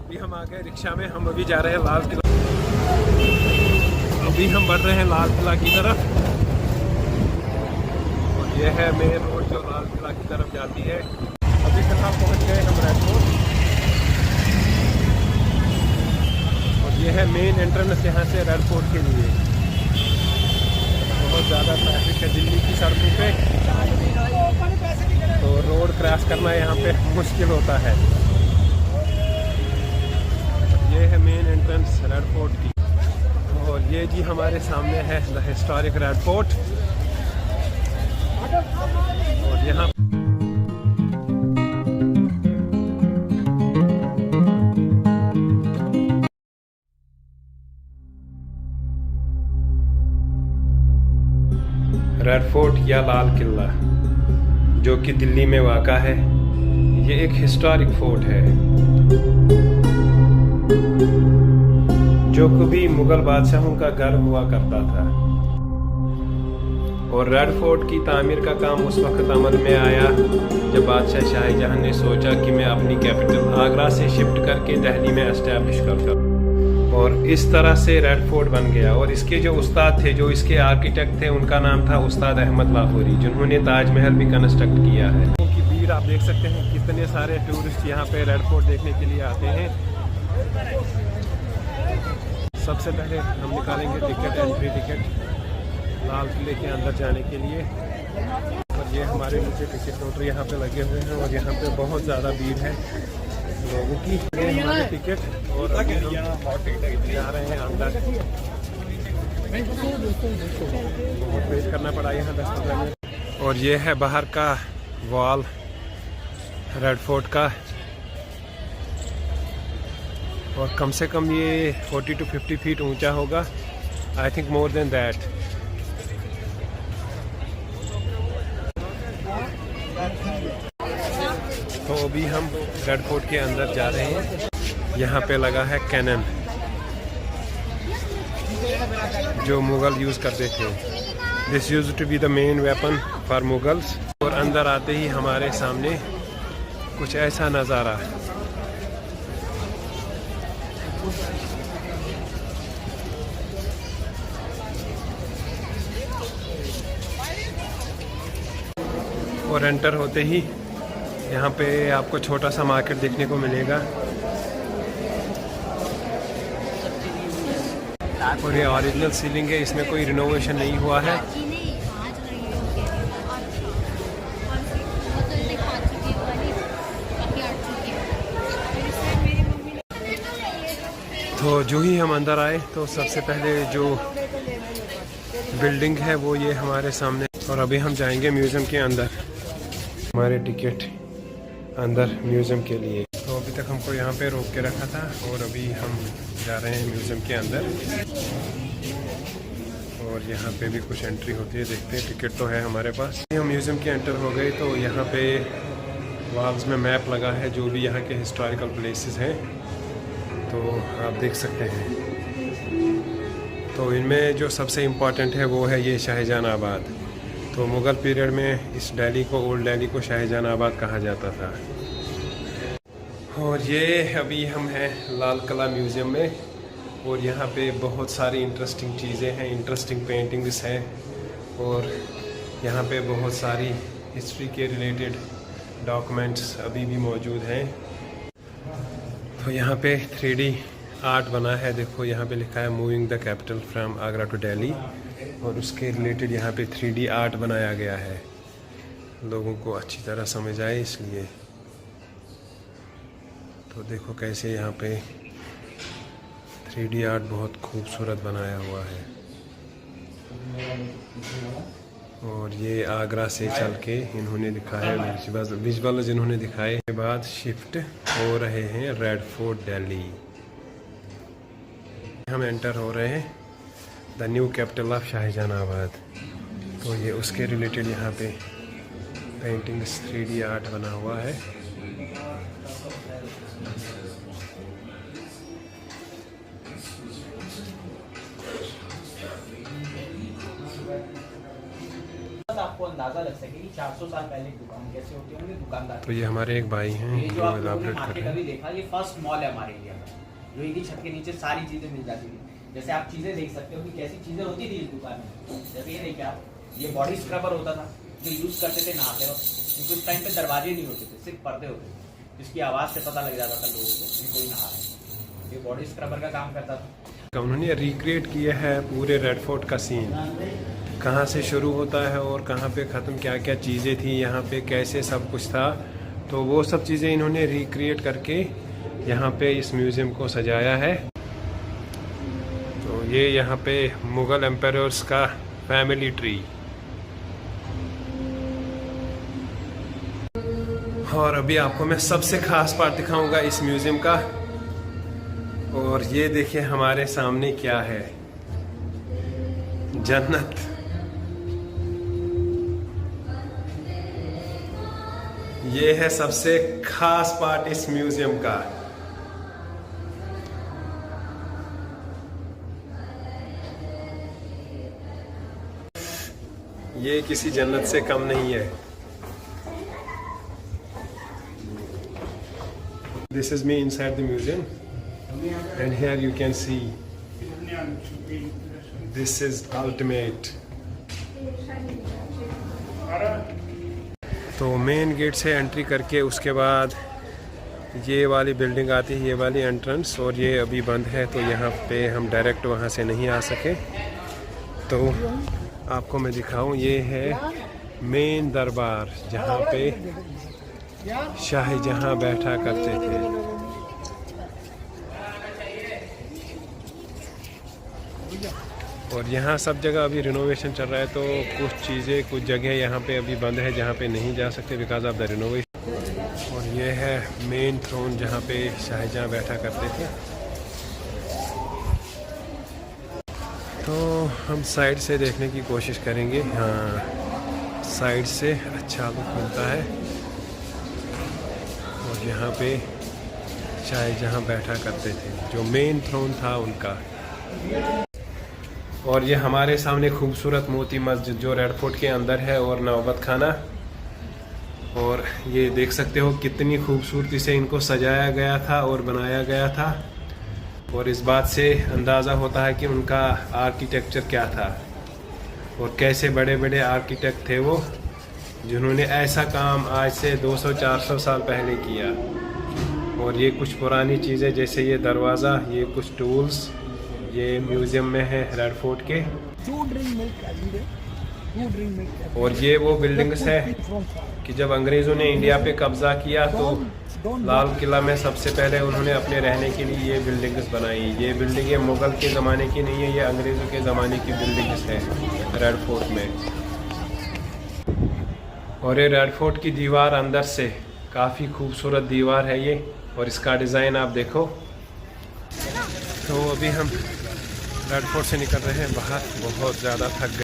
अभी हम आ गए रिक्शा में, हम अभी जा रहे हैं लाल किला। अभी हम बढ़ रहे हैं लाल किला की तरफ और ये है मेन रोड जो लाल किला की तरफ जाती है। अभी फिलहाल पहुंच गए हम रेड फोर्ट और ये है मेन एंट्रेंस यहाँ से रेड फोर्ट के लिए। बहुत ज़्यादा ट्रैफिक है दिल्ली की सड़कों पे, तो रोड क्रॉस करना यहाँ पे मुश्किल होता है। ये है मेन एंट्रेंस रेड फोर्ट की और ये जी हमारे सामने है द हिस्टोरिक रेड फोर्ट। और यहाँ रेड फोर्ट या लाल किला जो कि दिल्ली में वाक़ा है, ये एक हिस्टोरिक फोर्ट है जो कभी मुगल बादशाहों का घर हुआ करता था। और रेड फोर्ट की तामीर का काम उस वक्त अमल में आया जब बादशाह शाहजहां ने सोचा कि मैं अपनी कैपिटल आगरा से शिफ्ट करके दिल्ली में एस्टैब्लिश करता हूँ। और इस तरह से रेड फोर्ट बन गया। और इसके जो उस्ताद थे, जो इसके आर्किटेक्ट थे, उनका नाम था उस्ताद अहमद लाहौरी, जिन्होंने ताजमहल भी कंस्ट्रक्ट किया है। की भीड़ आप देख सकते हैं, कितने सारे टूरिस्ट यहाँ पे रेड फोर्ट देखने के लिए आते हैं। सबसे पहले हम निकालेंगे टिकट, एंट्री टिकट लाल किले के अंदर जाने के लिए। और ये हमारे नीचे टिकट काउंटर यहाँ पे लगे हुए हैं और यहाँ पे बहुत ज़्यादा भीड़ है लोगों की। ये हमारे टिकट और अभी हम जा रहे हैं अंदर। बहुत वेट करना पड़ा यहाँ 10-15 मिनट। और ये है बाहर का वॉल रेड फोर्ट का और कम से कम ये 40 to 50 फीट ऊंचा होगा। I think more than that. तो अभी हम रेड फोर्ट के अंदर जा रहे हैं। यहाँ पे लगा है कैनन जो मुगल यूज़ करते थे। This used to be the main weapon for Mughals. और अंदर आते ही हमारे सामने कुछ ऐसा नज़ारा। और एंटर होते ही यहाँ पे आपको छोटा सा मार्केट देखने को मिलेगा। और ये ओरिजिनल सीलिंग है, इसमें कोई रिनोवेशन नहीं हुआ है। तो जो ही हम अंदर आए तो सबसे पहले जो बिल्डिंग है वो ये हमारे सामने। और अभी हम जाएंगे म्यूज़ियम के अंदर। हमारे टिकट अंदर म्यूज़ियम के लिए। तो अभी तक हमको यहाँ पे रोक के रखा था और अभी हम जा रहे हैं म्यूज़ियम के अंदर। और यहाँ पे भी कुछ एंट्री होती है, देखते हैं। टिकट तो है हमारे पास। हम म्यूज़ियम के एंटर हो गए तो यहाँ पे वॉल्स में मैप लगा है जो भी यहाँ के हिस्टोरिकल प्लेसेस हैं, तो आप देख सकते हैं। तो इनमें जो सबसे इम्पॉर्टेंट है वो है ये शाहजहानाबाद। तो मुग़ल पीरियड में इस दिल्ली को, ओल्ड दिल्ली को शाहजहानाबाद कहा जाता था। और ये अभी हम हैं लाल किला म्यूज़ियम में और यहाँ पे बहुत सारी इंटरेस्टिंग चीज़ें हैं, इंटरेस्टिंग पेंटिंग्स हैं और यहाँ पे बहुत सारी हिस्ट्री के रिलेटेड डॉक्यूमेंट्स अभी भी मौजूद हैं। तो यहाँ पे 3D आर्ट बना है, देखो यहाँ पे लिखा है moving the capital from Agra to Delhi. और उसके रिलेटेड यहाँ पे 3D आर्ट बनाया गया है, लोगों को अच्छी तरह समझ आए इसलिए। तो देखो कैसे यहाँ पे 3D आर्ट बहुत खूबसूरत बनाया हुआ है। और ये आगरा से चल के इन्होंने दिखाया विजुअल इन्होंने दिखाए के बाद शिफ्ट हो रहे हैं रेड फोर्ट दिल्ली। हम एंटर हो रहे हैं the new capital of Shahjahanabad. तो ये उसके रिलेटेड यहाँ पे पेंटिंग्स 3D आर्ट बना हुआ है। अंदाजा लग सके कि 400 साल पहले की दुकान कैसे होती होंगे दुकानदार। तो ये हमारे एक भाई हैं ये जो जो आप लोगों ने एलाबरेट कर मार्केट रहे अभी हैं। देखा, ये फर्स्ट मॉल है हमारे इंडिया का, जो एक ही छत के नीचे सारी चीजें मिल जाती थी। जैसे आप चीजें देख सकते हो कि कैसी चीजें होती थी इस दुकान में। जैसे ये देखिए आप, ये बॉडी स्क्रबर होता था जो यूज करते थे नहाते वक्त, क्योंकि उस टाइम पे दरवाजे नहीं होते थे, सिर्फ पर्दे होते थे, जिसकी आवाज से पता लग जाता था लोगों को कि कोई नहा रहा है। ये बॉडी स्क्रबर का काम करता था। उन्होंने रिक्रिएट किया है पूरे रेड फोर्ट का सीन, कहाँ से शुरू होता है और कहाँ पे ख़त्म, क्या क्या चीज़ें थी यहाँ पे, कैसे सब कुछ था। तो वो सब चीज़ें इन्होंने रिक्रिएट करके यहाँ पे इस म्यूज़ियम को सजाया है। तो ये यहाँ पे मुग़ल एम्पायर्स का फैमिली ट्री। और अभी आपको मैं सबसे ख़ास पार्ट दिखाऊंगा इस म्यूज़ियम का। और ये देखिए हमारे सामने क्या है, जन्नत। ये है सबसे खास पार्ट इस म्यूजियम का। ये किसी जन्नत से कम नहीं है। This is me inside the museum, and here you can see this is ultimate. तो मेन गेट से एंट्री करके उसके बाद ये वाली बिल्डिंग आती है, ये वाली एंट्रेंस, और ये अभी बंद है तो यहाँ पे हम डायरेक्ट वहाँ से नहीं आ सके। तो आपको मैं दिखाऊं, ये है मेन दरबार जहाँ पे शाहजहां बैठा करते थे। और यहाँ सब जगह अभी रिनोवेशन चल रहा है, तो कुछ चीज़ें, कुछ जगह यहाँ पे अभी बंद है जहाँ पे नहीं जा सकते बिकॉज ऑफ द रिनोवेशन। और ये है मेन थ्रोन जहाँ पे शाहजहां बैठा करते थे। तो हम साइड से देखने की कोशिश करेंगे। हाँ, साइड से अच्छा लुक मिलता है। और यहाँ पे शाहजहां बैठा करते थे, जो मेन थ्रोन था उनका। और ये हमारे सामने खूबसूरत मोती मस्जिद जो रेड फोर्ट के अंदर है, और नौबत खाना। और ये देख सकते हो कितनी खूबसूरती से इनको सजाया गया था और बनाया गया था। और इस बात से अंदाज़ा होता है कि उनका आर्किटेक्चर क्या था और कैसे बड़े बड़े आर्किटेक्ट थे वो, जिन्होंने ऐसा काम आज से 200-400 साल पहले किया। और ये कुछ पुरानी चीज़ें, जैसे ये दरवाज़ा, ये कुछ टूल्स, ये म्यूज़ियम में है रेड फोर्ट के। और ये वो बिल्डिंग्स है कि जब अंग्रेज़ों ने इंडिया पे कब्ज़ा किया तो लाल किला में सबसे पहले उन्होंने अपने रहने के लिए ये बिल्डिंग्स बनाई। ये बिल्डिंगें मुग़ल के ज़माने की नहीं है, ये अंग्रेज़ों के ज़माने की बिल्डिंग्स हैं रेड फोर्ट में। और ये रेड फोर्ट की दीवार अंदर से काफ़ी खूबसूरत दीवार है ये, और इसका डिज़ाइन आप देखो। तो अभी हम रेड फोर्ट से निकल रहे हैं बाहर, बहुत ज़्यादा थक गए।